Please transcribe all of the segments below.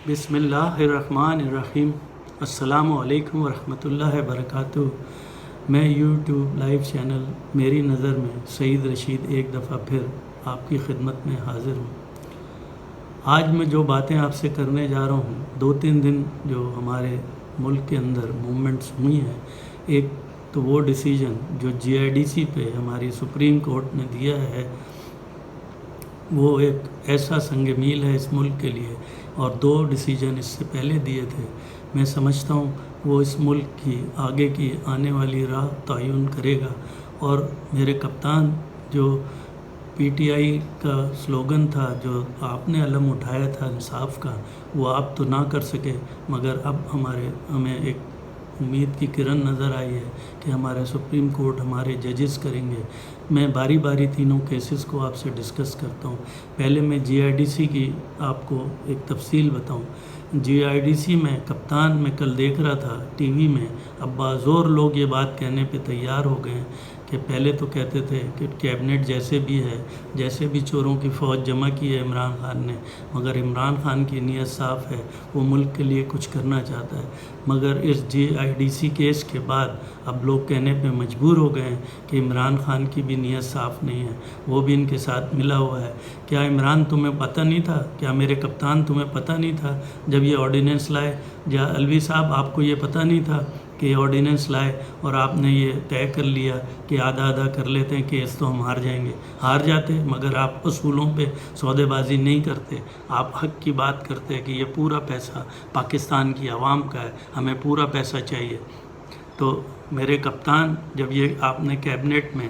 बिस्मिल्लाहिर्रहमानिर्रहीम। अस्सलामु अलैकुम वरहमतुल्लाहि वबरकातुहू। मैं यूट्यूब लाइव चैनल मेरी नज़र में सईद रशीद एक दफ़ा फिर आपकी खिदमत में हाज़िर हूँ। आज मैं जो बातें आपसे करने जा रहा हूँ, 2-3 दिन जो हमारे मुल्क के अंदर मूवमेंट्स हुई हैं, एक तो वो डिसीजन जो GIDC पे हमारी सुप्रीम कोर्ट ने दिया है, वो एक ऐसा संग मील है इस मुल्क के लिए, और 2 डिसीजन इससे पहले दिए थे। मैं समझता हूँ वो इस मुल्क की आगे की आने वाली राह तयन करेगा। और मेरे कप्तान जो PTI का स्लोगन था, जो आपने अलम उठाया था इंसाफ का, वो आप तो ना कर सके, मगर अब हमें एक उम्मीद की किरण नज़र आई है कि हमारे सुप्रीम कोर्ट, हमारे जजेस करेंगे। मैं बारी बारी तीनों केसेस को आपसे डिस्कस करता हूँ। पहले मैं GIDC की आपको एक तफसील बताऊँ। GIDC में कप्तान मैं कल देख रहा था TV में, अब बाज़ोर लोग ये बात कहने पे तैयार हो गए हैं कि पहले तो कहते थे कि कैबिनेट जैसे भी है, जैसे भी चोरों की फ़ौज जमा की है इमरान ख़ान ने, मगर इमरान ख़ान की नीयत साफ़ है, वो मुल्क के लिए कुछ करना चाहता है। मगर इस GIDC केस के बाद अब लोग कहने पे मजबूर हो गए हैं कि इमरान ख़ान की भी नीयत साफ़ नहीं है, वो भी इनके साथ मिला हुआ है। क्या इमरान तुम्हें पता नहीं था? क्या मेरे कप्तान तुम्हें पता नहीं था जब ये ऑर्डिनेंस लाए? या अलवी साहब, आपको ये पता नहीं था कि ऑर्डिनेंस लाए और आपने ये तय कर लिया कि आधा आधा कर लेते हैं केस, तो हम हार जाएंगे? हार जाते, मगर आप असूलों पे सौदेबाजी नहीं करते। आप हक की बात करते कि ये पूरा पैसा पाकिस्तान की आवाम का है, हमें पूरा पैसा चाहिए। तो मेरे कप्तान, जब ये आपने कैबिनेट में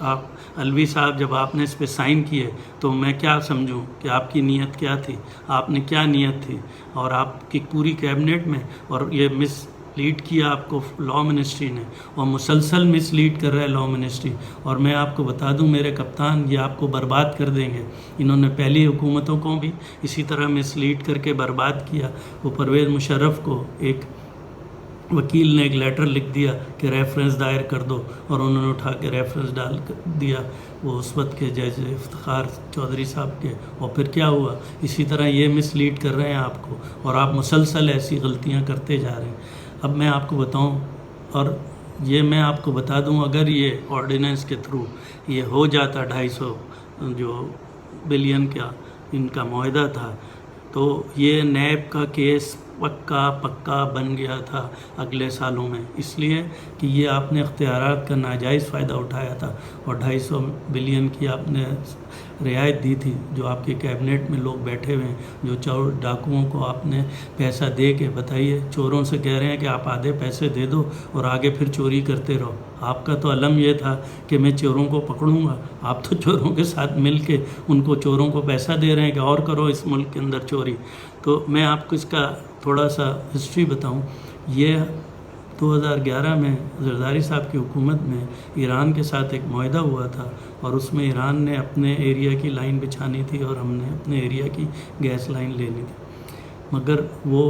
आप अलवी साहब, जब आपने इस पे साइन किए, तो मैं क्या समझूं कि आपकी नीयत क्या थी, आपने क्या नीयत थी? और आपकी पूरी कैबिनेट में, और ये मिसलीड किया आपको लॉ मिनिस्ट्री ने, और मुसलसल मिसलीड कर रहा है लॉ मिनिस्ट्री। और मैं आपको बता दूं मेरे कप्तान, ये आपको बर्बाद कर देंगे। इन्होंने पहली हुकूमतों को भी इसी तरह मिसलीड करके बर्बाद किया। वो परवेज़ मुशर्रफ को एक वकील ने एक लेटर लिख दिया कि रेफरेंस दायर कर दो, और उन्होंने उठा के रेफरेंस डाल दिया वो उस वक्त के जज इफ्तिखार चौधरी साहब के। और फिर क्या हुआ? इसी तरह ये मिसलीड कर रहे हैं आपको, और आप मुसलसल ऐसी गलतियां करते जा रहे हैं। अब मैं आपको बताऊं, और ये मैं आपको बता दूं, अगर ये ऑर्डिनेंस के थ्रू ये हो जाता 250 जो बिलियन का इनका मुआहदा था, तो ये नैब का केस पक्का बन गया था अगले सालों में, इसलिए कि ये आपने इख्तियारात का नाजायज़ फ़ायदा उठाया था और 250 बिलियन की आपने रियायत दी थी। जो आपके कैबिनेट में लोग बैठे हुए हैं, जो चोर डाकुओं को आपने पैसा दे के, बताइए, चोरों से कह रहे हैं कि आप आधे पैसे दे दो और आगे फिर चोरी करते रहो। आपका तो अलम ये था कि मैं चोरों को पकड़ूंगा, आप तो चोरों के साथ मिल के उनको, चोरों को पैसा दे रहे हैं कि और करो इस मुल्क के अंदर चोरी। तो मैं आपको इसका थोड़ा सा हिस्ट्री बताऊं। ये 2011 में जरदारी साहब की हुकूमत में ईरान के साथ एक मुआहदा हुआ था, और उसमें ईरान ने अपने एरिया की लाइन बिछानी थी और हमने अपने एरिया की गैस लाइन लेनी थी। मगर वो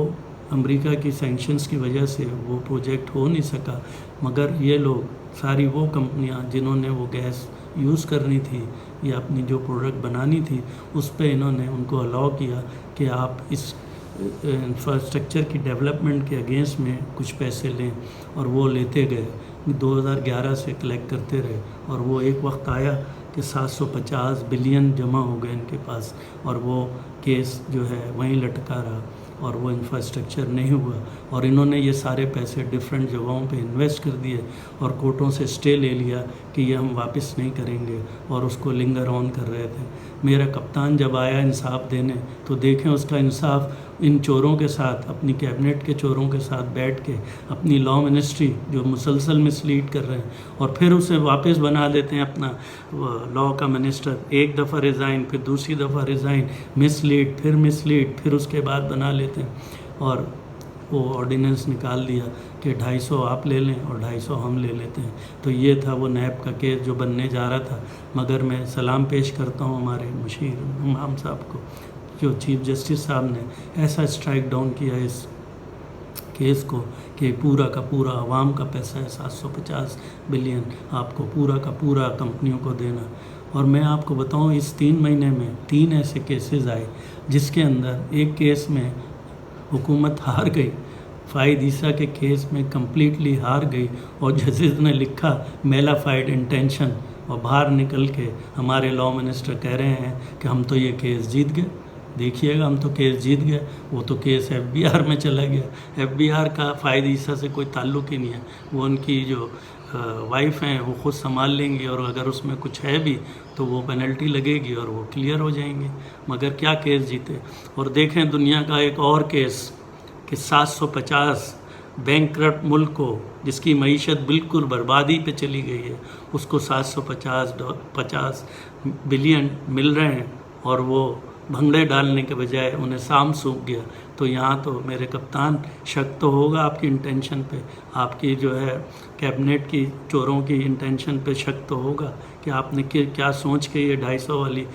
अमेरिका की सैंक्शंस की वजह से वो प्रोजेक्ट हो नहीं सका। मगर ये लोग, सारी वो कंपनियां जिन्होंने वो गैस यूज़ करनी थी या अपनी जो प्रोडक्ट बनानी थी, उस पर इन्होंने उनको अलाउ किया कि आप इस इंफ्रास्ट्रक्चर की डेवलपमेंट के अगेंस्ट में कुछ पैसे लें, और वो लेते गए। 2011 से कलेक्ट करते रहे, और वो एक वक्त आया कि 750 बिलियन जमा हो गए इनके पास, और वो केस जो है वहीं लटका रहा और वो इंफ्रास्ट्रक्चर नहीं हुआ। और इन्होंने ये सारे पैसे डिफरेंट जगहों पे इन्वेस्ट कर दिए और कोर्टों से स्टे ले लिया कि ये हम वापस नहीं करेंगे, और उसको लिंगर ऑन कर रहे थे। मेरा कप्तान जब आया इंसाफ देने, तो देखें उसका इंसाफ इन चोरों के साथ, अपनी कैबिनेट के चोरों के साथ बैठ के, अपनी लॉ मिनिस्ट्री जो मुसलसल मिसलीड कर रहे हैं, और फिर उसे वापस बना देते हैं अपना लॉ का मिनिस्टर। एक दफ़ा रिज़ाइन, फिर दूसरी दफ़ा रिज़ाइन, मिसलीड, फिर मिसलीड, फिर उसके बाद बना लेते हैं। और वो ऑर्डिनेंस निकाल दिया कि 250 आप ले लें और 250 हम ले लेते हैं। तो ये था वो नैब का केस जो बनने जा रहा था। मगर मैं सलाम पेश करता हूँ हमारे मुशीर इमाम साहब को, जो चीफ जस्टिस साहब ने ऐसा स्ट्राइक डाउन किया इस केस को कि पूरा का पूरा आवाम का पैसा है, 750 बिलियन आपको पूरा का पूरा कंपनियों को देना। और मैं आपको बताऊं, इस 3 महीने में 3 ऐसे केसेस आए जिसके अंदर एक केस में हुकूमत हार गई, फ़ाइद ईसा के केस में कम्प्लीटली हार गई और जजेस ने लिखा मेलाफाइड इंटेंशन, और बाहर निकल के हमारे लॉ मिनिस्टर कह रहे हैं कि हम तो ये केस जीत गए। देखिएगा, हम तो केस जीत गए, वो तो केस FBI में चला गया। FBI का फ़ाइद ईसा से कोई ताल्लुक़ ही नहीं है, वो उनकी जो वाइफ हैं वो ख़ुद संभाल लेंगी, और अगर उसमें कुछ है भी तो वो पेनल्टी लगेगी और वो क्लियर हो जाएंगे। मगर क्या केस जीते। और देखें दुनिया का एक और केस कि 750 बैंकरप्ट मुल्क को, जिसकी मईशत बिल्कुल बर्बादी पे चली गई है, उसको 750 बिलियन मिल रहे हैं और वो भंगड़े डालने के बजाय उन्हें साम सूख गया। तो यहाँ तो मेरे कप्तान शक तो होगा आपकी इंटेंशन पे, आपकी जो है कैबिनेट की चोरों की इंटेंशन पे शक तो होगा कि आपने क्या सोच के ये 250 वाली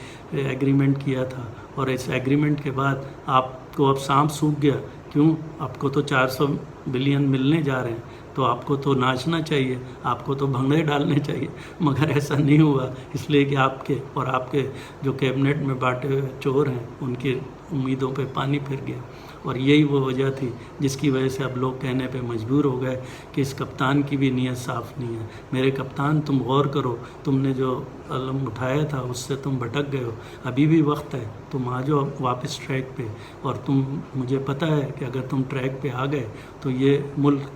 एग्रीमेंट किया था, और इस एग्रीमेंट के बाद आपको अब सांप सूख गया। क्यों? आपको तो 400 बिलियन मिलने जा रहे हैं, तो आपको तो नाचना चाहिए, आपको तो भंगड़े डालने चाहिए, मगर ऐसा नहीं हुआ, इसलिए कि आपके और आपके जो कैबिनेट में बांटे हुए चोर हैं उनकी उम्मीदों पे पानी फिर गया। और यही वो वजह थी जिसकी वजह से अब लोग कहने पे मजबूर हो गए कि इस कप्तान की भी नीयत साफ़ नहीं है। मेरे कप्तान, तुम गौर करो, तुमने जो कलम उठाया था उससे तुम भटक गए हो, अभी भी वक्त है, तुम आ जाओ वापस ट्रैक पे। और मुझे पता है कि अगर तुम ट्रैक पे आ गए तो ये मुल्क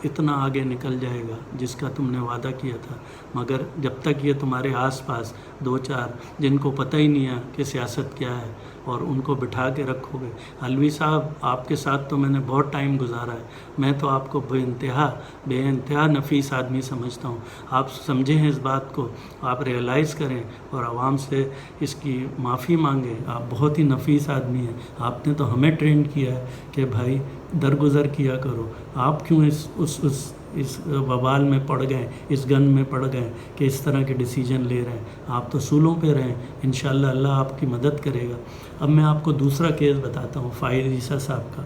इतना आगे निकल जाएगा जिसका तुमने वादा किया था। मगर जब तक ये तुम्हारे आसपास 2-4 जिनको पता ही नहीं है कि सियासत क्या है और उनको बिठा के रखोगे। अलवी साहब, आपके साथ तो मैंने बहुत टाइम गुजारा है, मैं तो आपको बेइंतहा नफीस आदमी समझता हूँ। आप समझें इस बात को, आप रियलाइज़ करें और आवाम से इसकी माफ़ी मांगें। आप बहुत ही नफीस आदमी हैं। आपने तो हमें ट्रेंड किया है कि भाई दरगुजर किया करो। आप क्यों इस वबाल में पड़ गए, इस गन में पड़ गए कि इस तरह के डिसीजन ले रहे हैं? आप तो सूलों पे रहें, इंशाल्लाह अल्लाह आपकी मदद करेगा। अब मैं आपको दूसरा केस बताता हूँ फ़ाइद ईसा साहब का।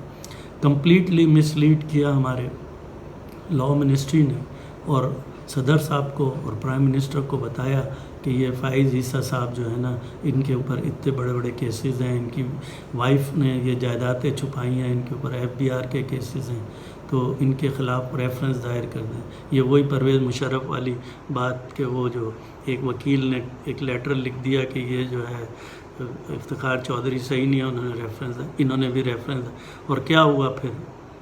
कम्प्लीटली मिसलीड किया हमारे लॉ मिनिस्ट्री ने, और सदर साहब को और प्राइम मिनिस्टर को बताया कि ये फ़ाइद ईसा साहब जो है ना, इनके ऊपर इतने बड़े बड़े केसेस हैं, इनकी वाइफ ने ये जायदादें छुपाई हैं, इनके ऊपर FBI के केसेस हैं, तो इनके ख़िलाफ़ रेफरेंस दायर कर दें। ये वही परवेज़ मुशर्रफ वाली बात कि वो जो एक वकील ने एक लेटर लिख दिया कि ये जो है इफ्तिखार चौधरी सही नहीं है, इन्होंने भी रेफरेंस। और क्या हुआ फिर?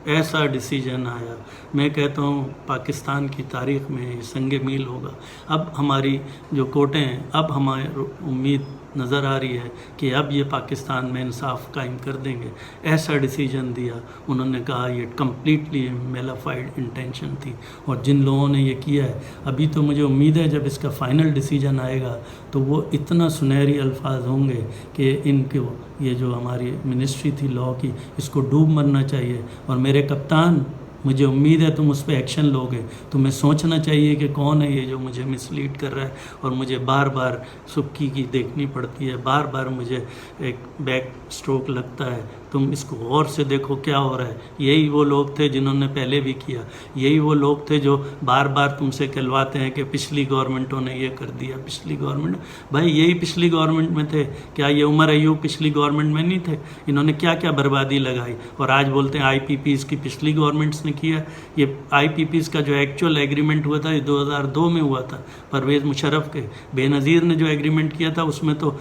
ऐसा डिसीजन आया, मैं कहता हूँ पाकिस्तान की तारीख़ में ये संग मील होगा। अब हमारी जो कोर्टें हैं, अब हमारी उम्मीद नज़र आ रही है कि अब ये पाकिस्तान में इंसाफ कायम कर देंगे। ऐसा डिसीजन दिया, उन्होंने कहा ये कम्प्लीटली मेलाफाइड इंटेंशन थी। और जिन लोगों ने ये किया है, अभी तो मुझे उम्मीद है जब इसका फ़ाइनल डिसीजन आएगा तो वो इतना सुनहरी अल्फाज होंगे कि इनको ये जो हमारी मिनिस्ट्री थी लॉ की, इसको डूब मरना चाहिए। और मेरे कप्तान, मुझे उम्मीद है तुम उस पर एक्शन लोगे। तुम्हें सोचना चाहिए कि कौन है ये जो मुझे मिसलीड कर रहा है और मुझे बार बार सुक्की की देखनी पड़ती है, बार बार मुझे एक बैक स्ट्रोक लगता है। तुम इसको गौर से देखो क्या हो रहा है। यही वो लोग थे जिन्होंने पहले भी किया, यही वो लोग थे जो बार बार तुमसे कहलवाते हैं कि पिछली गवर्नमेंटों ने ये कर दिया, पिछली गवर्नमेंट। भाई यही पिछली गवर्नमेंट में थे क्या? ये उमर अयूब पिछली गवर्नमेंट में नहीं थे? इन्होंने क्या क्या बर्बादी लगाई और आज बोलते हैं IPPs की पिछली गवर्नमेंट्स ने किया। ये IPPs का जो एक्चुअल एग्रीमेंट हुआ था ये 2002 में हुआ था। परवेज़ मुशर्रफ के बेनज़ीर ने जो एग्रीमेंट किया था उसमें तो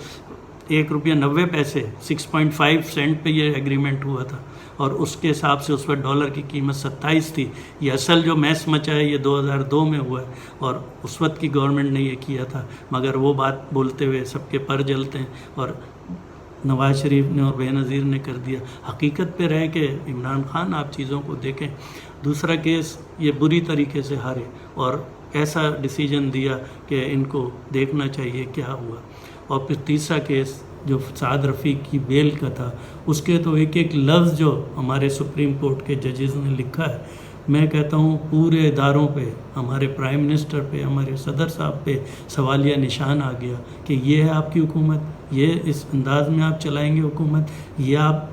₹1.90 6.5 सेंट पे ये एग्रीमेंट हुआ था, और उसके हिसाब से उस पर डॉलर की कीमत 27 थी। ये असल जो मैस मचा है ये 2002 में हुआ है, और उस वक्त की गवर्नमेंट ने ये किया था। मगर वो बात बोलते हुए सबके पर जलते हैं, और नवाज शरीफ ने और बेनज़ीर ने कर दिया। हकीकत पे रह के इमरान खान, आप चीज़ों को देखें। दूसरा केस ये बुरी तरीके से हारे और ऐसा डिसीजन दिया कि इनको देखना चाहिए क्या हुआ। और फिर तीसरा केस जो साद रफ़ीक की बेल का था, उसके तो एक एक लफ्ज़ जो हमारे सुप्रीम कोर्ट के जजेस ने लिखा है, मैं कहता हूँ पूरे इदारों पे, हमारे प्राइम मिनिस्टर पे, हमारे सदर साहब पे सवालिया निशान आ गया कि ये है आपकी हुकूमत, ये इस अंदाज़ में आप चलाएंगे हुकूमत, ये आप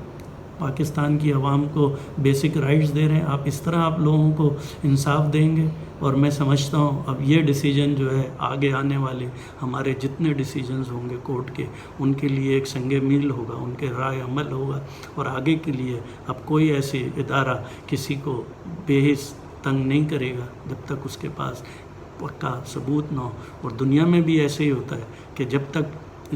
پاکستان کی عوام کو بیسک رائٹس دے رہے ہیں. آپ اس طرح آپ لوگوں کو انصاف دیں گے. اور میں سمجھتا ہوں اب یہ ڈیسیجن جو ہے آگے آنے والے ہمارے جتنے ڈیسیجنز ہوں گے کورٹ کے، ان کے لیے ایک سنگ میل ہوگا، ان کے رائے عمل ہوگا. اور آگے کے لیے اب کوئی ایسی ادارہ کسی کو بے حس تنگ نہیں کرے گا جب تک اس کے پاس پکا ثبوت نہ ہو. اور دنیا میں بھی ایسے ہی ہوتا ہے کہ جب تک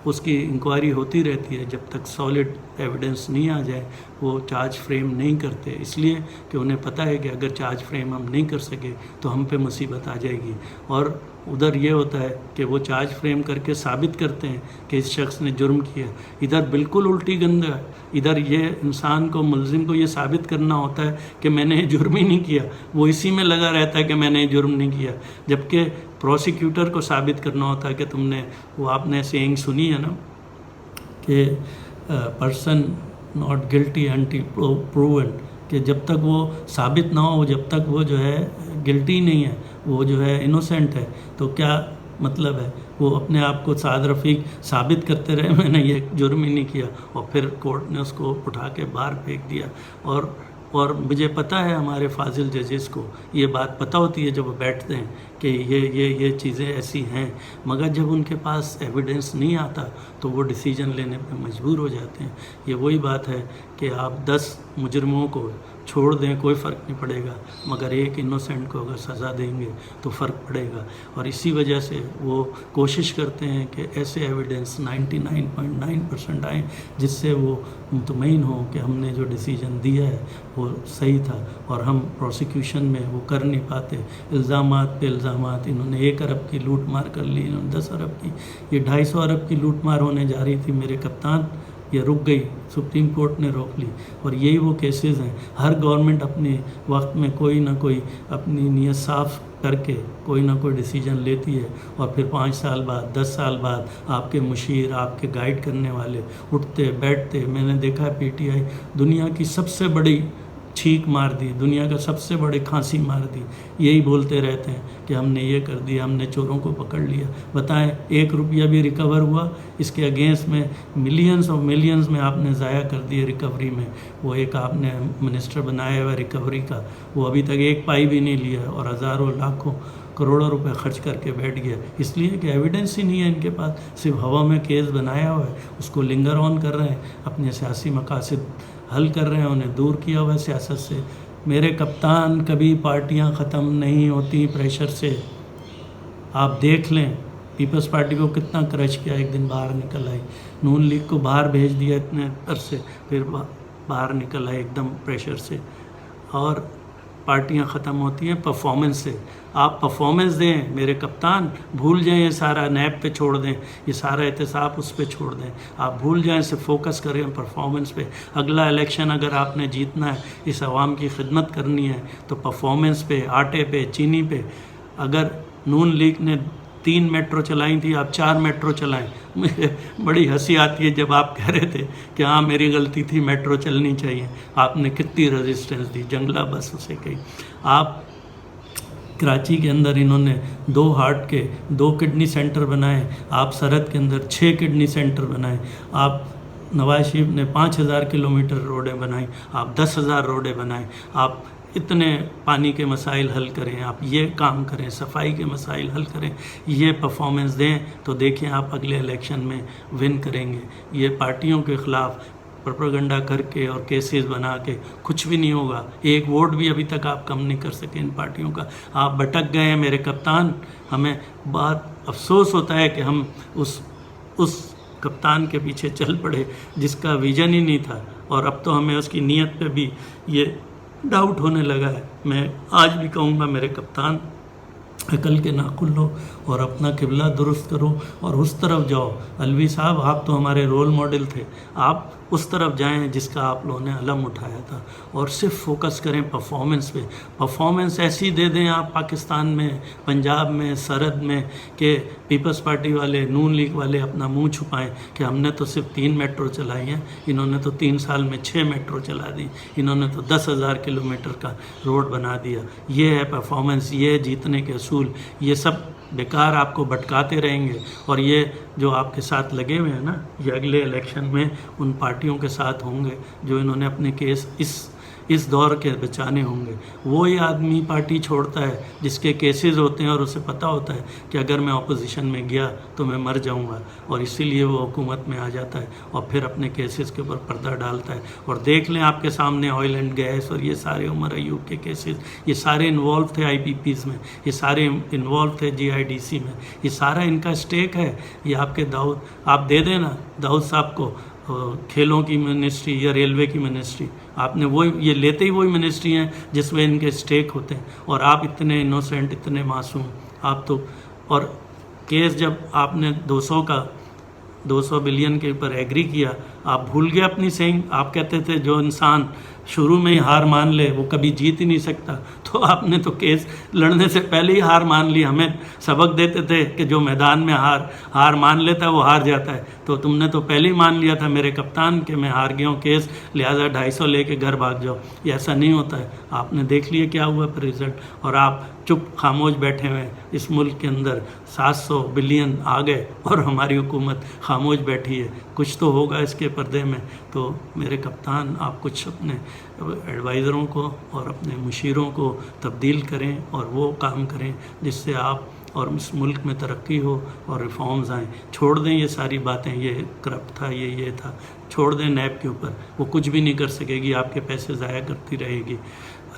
اس کی انکوائری ہوتی رہتی ہے، جب تک سالڈ ایویڈنس نہیں آ جائے وہ چارج فریم نہیں کرتے، اس لیے کہ انہیں پتہ ہے کہ اگر چارج فریم ہم نہیں کر سکے تو ہم پہ مصیبت آ جائے گی. اور ادھر یہ ہوتا ہے کہ وہ چارج فریم کر کے ثابت کرتے ہیں کہ اس شخص نے جرم کیا. ادھر بالکل الٹی گند ہے. ادھر یہ انسان کو، ملزم کو یہ ثابت کرنا ہوتا ہے کہ میں نے یہ جرم ہی نہیں کیا. وہ اسی میں لگا رہتا ہے کہ میں نے یہ جرم نہیں کیا، جبکہ پروسیکیوٹر کو ثابت کرنا ہوتا ہے کہ تم نے، وہ آپ نے سینگ سنی ہے نا کہ person not guilty until proven, کہ جب تک وہ ثابت نہ ہو، جب تک وہ جو ہے گلٹی نہیں ہے، وہ جو ہے انوسینٹ ہے. تو کیا مطلب ہے؟ وہ اپنے آپ کو سعد رفیق ثابت کرتے رہے میں نے یہ جرم ہی نہیں کیا، اور پھر کورٹ نے اس کو اٹھا کے باہر پھینک دیا. اور مجھے پتہ ہے ہمارے فاضل ججز کو یہ بات پتہ ہوتی ہے جب وہ بیٹھتے ہیں کہ یہ چیزیں ایسی ہیں، مگر جب ان کے پاس ایویڈنس نہیں آتا تو وہ ڈیسیجن لینے پہ مجبور ہو جاتے ہیں. یہ وہی بات ہے کہ آپ 10 مجرموں کو چھوڑ دیں کوئی فرق نہیں پڑے گا، مگر ایک انوسینٹ کو اگر سزا دیں گے تو فرق پڑے گا. اور اسی وجہ سے وہ کوشش کرتے ہیں کہ ایسے ایویڈنس 99.9% آئیں جس سے وہ مطمئن ہوں کہ ہم نے جو ڈیسیجن دیا ہے وہ صحیح تھا. اور ہم پروسیکیوشن میں وہ کر نہیں پاتے. الزامات پہ الزامات، انہوں نے 1 ارب کی لوٹ مار کر لی، انہوں نے 10 ارب کی، یہ 250 ارب کی لوٹ مار ہونے جا رہی تھی میرے کپتان، یہ رک گئی، سپریم کورٹ نے روک لی. اور یہی وہ کیسز ہیں. ہر گورنمنٹ اپنے وقت میں کوئی نہ کوئی اپنی نیت صاف کر کے کوئی نہ کوئی ڈیسیجن لیتی ہے، اور پھر 5 سال بعد 10 سال بعد آپ کے مشیر، آپ کے گائیڈ کرنے والے اٹھتے بیٹھتے. میں نے دیکھا ہے پی ٹی آئی دنیا کی سب سے بڑی چھینک مار دی، دنیا کا سب سے بڑی کھانسی مار دی، یہی بولتے رہتے ہیں کہ ہم نے یہ کر دیا، ہم نے چوروں کو پکڑ لیا. بتائیں 1 روپیہ بھی ریکور ہوا؟ اس کے اگینسٹ میں ملینز میں آپ نے ضائع کر دیے ریکوری میں. وہ ایک آپ نے منسٹر بنایا ہوا ریکوری کا، وہ ابھی تک 1 پائی بھی نہیں لیا، اور ہزاروں لاکھوں کروڑوں روپے خرچ کر کے بیٹھ گیا. اس لیے کہ ایویڈنس ہی نہیں ہے ان کے پاس، صرف ہوا میں کیس بنایا ہوا ہے، اس کو لنگر آن کر رہے ہیں، اپنے سیاسی مقاصد حل کر رہے ہیں، انہیں دور کیا ہوا ہے سیاست سے. میرے کپتان، کبھی پارٹیاں ختم نہیں ہوتی پریشر سے. آپ دیکھ لیں پیپلز پارٹی کو کتنا کرچ کیا، ایک دن باہر نکل آئی. نون لیگ کو باہر بھیج دیا اتنے عرصے، پھر باہر نکل آئے ایک دم پریشر سے. اور پارٹیاں ختم ہوتی ہیں پرفارمنس سے. آپ پرفارمنس دیں میرے کپتان، بھول جائیں یہ سارا نیب پہ چھوڑ دیں، یہ سارا احتساب اس پہ چھوڑ دیں. آپ بھول جائیں، سے فوکس کریں پرفارمنس پہ. اگلا الیکشن اگر آپ نے جیتنا ہے، اس عوام کی خدمت کرنی ہے، تو پرفارمنس پہ، آٹے پہ، چینی پہ. اگر نون لیگ نے 3 میٹرو چلائی تھی، آپ 4 میٹرو چلائیں. مجھے بڑی ہنسی آتی ہے جب آپ کہہ رہے تھے کہ ہاں میری غلطی تھی، میٹرو چلنی چاہیے. آپ نے کتنی ریزسٹنس دی، جنگلہ بس اسے کہی. آپ کراچی کے اندر انہوں نے 2 ہارٹ کے 2 کڈنی سینٹر بنائے، آپ سرحد کے اندر 6 کڈنی سینٹر بنائے. آپ نواز شریف نے 5000 کلومیٹر روڈیں بنائیں، آپ 10,000 روڈیں بنائیں. آپ اتنے پانی کے مسائل حل کریں، آپ یہ کام کریں، صفائی کے مسائل حل کریں، یہ پرفارمنس دیں، تو دیکھیں آپ اگلے الیکشن میں ون کریں گے. یہ پارٹیوں کے خلاف پروپیگنڈا کر کے اور کیسز بنا کے کچھ بھی نہیں ہوگا. 1 ووٹ بھی ابھی تک آپ کم نہیں کر سکے ان پارٹیوں کا. آپ بھٹک گئے ہیں میرے کپتان. ہمیں بہت افسوس ہوتا ہے کہ ہم اس کپتان کے پیچھے چل پڑے جس کا ویژن ہی نہیں تھا، اور اب تو ہمیں اس کی نیت پہ بھی یہ ڈاؤٹ ہونے لگا ہے. میں آج بھی کہوں گا میرے کپتان، عقل کے ناخن لو اور اپنا قبلہ درست کرو اور اس طرف جاؤ. الوی صاحب، آپ تو ہمارے رول ماڈل تھے، آپ اس طرف جائیں جس کا آپ لوگوں نے علم اٹھایا تھا، اور صرف فوکس کریں پرفارمنس پہ. پرفارمنس ایسی دے دیں آپ پاکستان میں، پنجاب میں، سرحد میں، کہ پیپلز پارٹی والے، نون لیگ والے اپنا منہ چھپائیں کہ ہم نے تو صرف 3 میٹرو چلائی ہیں، انہوں نے تو 3 سال میں 6 میٹرو چلا دی، انہوں نے تو 10,000 کلومیٹر کا روڈ بنا دیا. یہ ہے پرفارمنس، یہ ہے جیتنے کے اصول. یہ سب بیکار آپ کو بھٹکاتے رہیں گے. اور یہ جو آپ کے ساتھ لگے ہوئے ہیں نا، یہ اگلے الیکشن میں ان پارٹیوں کے ساتھ ہوں گے جو انہوں نے اپنے کیس اس دور کے بچانے ہوں گے. وہی آدمی پارٹی چھوڑتا ہے جس کے کیسز ہوتے ہیں اور اسے پتہ ہوتا ہے کہ اگر میں اپوزیشن میں گیا تو میں مر جاؤں گا، اور اسی لیے وہ حکومت میں آ جاتا ہے اور پھر اپنے کیسز کے اوپر پردہ ڈالتا ہے. اور دیکھ لیں آپ کے سامنے آئل اینڈ گیس اور یہ سارے عمر ایوب کے کیسز، یہ سارے انوالو تھے آئی پی پیز میں، یہ سارے انوالو تھے جی آئی ڈی سی میں، یہ سارا ان کا اسٹیک ہے. یہ آپ کے داؤد، آپ دے دیں نا داؤد صاحب کو کھیلوں کی منسٹری یا ریلوے کی منسٹری. آپ نے وہی، یہ لیتے ہی وہی منسٹری ہیں جس میں ان کے اسٹیک ہوتے ہیں، اور آپ اتنے انوسینٹ، اتنے معصوم. آپ تو، اور کیس جب آپ نے 200 بلین کے اوپر ایگری کیا، آپ بھول گئے اپنی سینگ. آپ کہتے تھے جو انسان شروع میں ہی ہار مان لے وہ کبھی جیت ہی نہیں سکتا. تو آپ نے تو کیس لڑنے سے پہلے ہی ہار مان لی. ہمیں سبق دیتے تھے کہ جو میدان میں ہار مان لیتا ہے وہ ہار جاتا ہے. تو تم نے تو پہلے ہی مان لیا تھا میرے کپتان کہ میں ہار گیا ہوں کیس، لہٰذا 250 لے کے گھر بھاگ جاؤ. یہ ایسا نہیں ہوتا ہے. آپ نے دیکھ لیا کیا ہوا پھر رزلٹ، اور آپ چپ خاموش بیٹھے ہوئے. اس ملک کے اندر 700 بلین آ گئے اور ہماری حکومت خاموش بیٹھی ہے. کچھ تو ہوگا اس کے پردے میں. تو میرے کپتان، آپ کچھ اپنے ایڈوائزروں کو اور اپنے مشیروں کو تبدیل کریں اور وہ کام کریں جس سے آپ اور اس ملک میں ترقی ہو اور ریفارمز آئیں. چھوڑ دیں یہ ساری باتیں، یہ کرپٹ تھا، یہ تھا، چھوڑ دیں نیب کے اوپر. وہ کچھ بھی نہیں کر سکے گی، آپ کے پیسے ضائع کرتی رہے گی.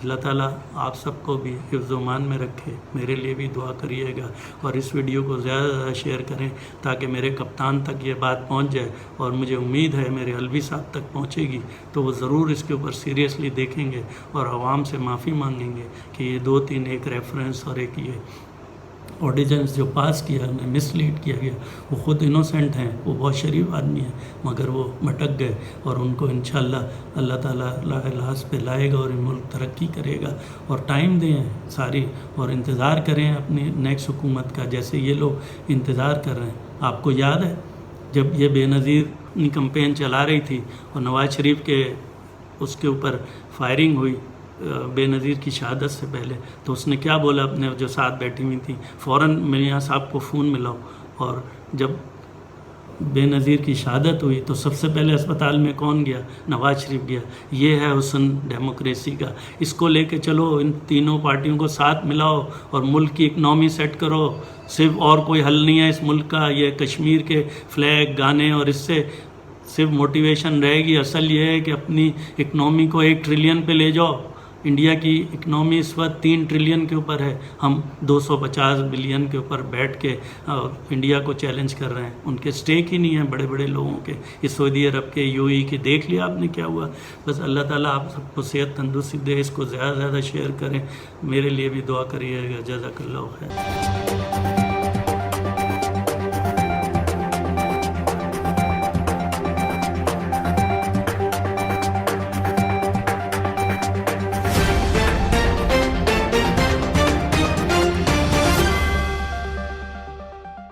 اللہ تعالیٰ آپ سب کو بھی حفظ و امان میں رکھے. میرے لیے بھی دعا کریے گا، اور اس ویڈیو کو زیادہ سے زیادہ شیئر کریں تاکہ میرے کپتان تک یہ بات پہنچ جائے. اور مجھے امید ہے میرے الوی صاحب تک پہنچے گی تو وہ ضرور اس کے اوپر سیریسلی دیکھیں گے اور عوام سے معافی مانگیں گے کہ یہ 2-3 ایک ریفرنس اور ایک یہ آرڈیننس جو پاس کیا انہیں مس لیڈ کیا گیا. وہ خود انوسینٹ ہیں، وہ بہت شریف آدمی ہیں، مگر وہ بھٹک گئے. اور ان کو انشاءاللہ اللہ تعالیٰ راہ پہ لائے گا اور یہ ملک ترقی کرے گا. اور ٹائم دیں ساری، اور انتظار کریں اپنی نیکسٹ حکومت کا جیسے یہ لوگ انتظار کر رہے ہیں. آپ کو یاد ہے جب یہ بے نظیر اپنی کمپین چلا رہی تھی اور نواز شریف کے اس کے اوپر فائرنگ ہوئی بے نظیر کی شہادت سے پہلے، تو اس نے کیا بولا اپنے جو ساتھ بیٹھی ہوئی تھی؟ فوراً میاں صاحب کو فون ملاؤ. اور جب بے نظیر کی شہادت ہوئی تو سب سے پہلے اسپتال میں کون گیا؟ نواز شریف گیا. یہ ہے حسن ڈیموکریسی کا. اس کو لے کے چلو، ان تینوں پارٹیوں کو ساتھ ملاؤ اور ملک کی اکنامی سیٹ کرو. صرف اور کوئی حل نہیں ہے اس ملک کا یہ کشمیر کے فلیگ گانے، اور اس سے صرف موٹیویشن رہے گی. اصل یہ ہے کہ اپنی اکنامی کو 1 ٹریلین پہ لے جاؤ. انڈیا کی اکنامی اس وقت 3 ٹریلین کے اوپر ہے. ہم 250 بلین کے اوپر بیٹھ کے انڈیا کو چیلنج کر رہے ہیں. ان کے اسٹیک ہی نہیں ہیں بڑے بڑے لوگوں کے. اس سعودی عرب کے، یو ای کے، دیکھ لیا آپ نے کیا ہوا. بس اللہ تعالیٰ آپ سب کو صحت تندرستی دے. اس کو زیادہ سے زیادہ شیئر کریں. میرے لیے بھی دعا کریے گا. جزاک اللہ خیر.